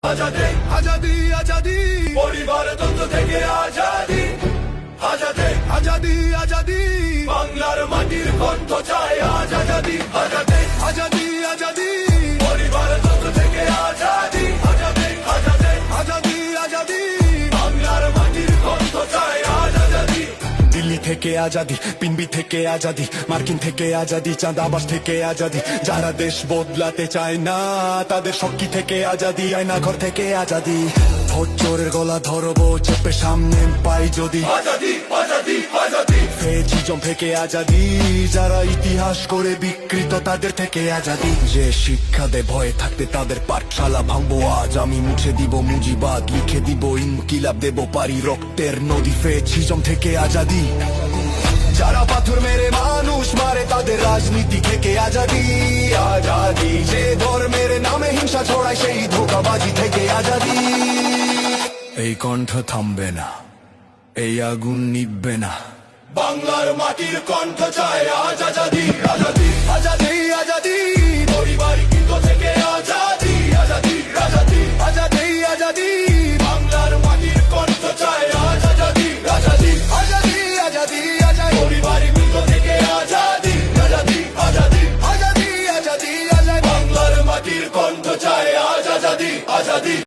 আজাদে আজাদি আজাদি পরিবার দ্বন্দ্ব থেকে আজাদি আজাদে আজাদি আজাদি বাংলার মাটির কণ্ঠ চায় আজ আজাদি আজাদে আজাদি আজাদি পরিবার দ্বন্দ্ব থেকে আজাদি আজাদে আজাদে আজাদি আজাদি বাংলার মাটির কণ্ঠ চায় আজ আজাদি দিল্লি থেকে আজাদি পিনবি থেকে আজাদি মার্কিন থেকে আজাদি চাঁদাবাস থেকে আজাদি যারা দেশ বদলাতে চায় না তাদের শক্তি থেকে আজাদি আয়না ঘর থেকে আজাদি ভোট চোরের গলা ধরবো চেপে সামনে পাই যদি আজাদি আজাদি আজাদি ফেজিজম থেকে আজাদি যারা ইতিহাস করে বিকৃত তাদের থেকে আজাদি যে শিক্ষা দেয় ভয়ে থাকতে তাদের পাঠশালা ভাঙবো আজ আমি মুছে দিব মুজিবাদ লিখে দিব ইনকিলাব দেব পারি রক্তের নদী ফেজিজম থেকে আজাদি যারা পাথর মেরে মানুষ মারে তাদের রাজনীতি থেকে আজাদি আজাদি যে ধর্মের নামে হিংসা ছড়ায় সেই ধোঁকাবাজি থেকে আজাদি এই কণ্ঠ থামবে না এই আগুন নিভবে না বাংলার মাটির কণ্ঠ চায় আজ আজাদি আজাদি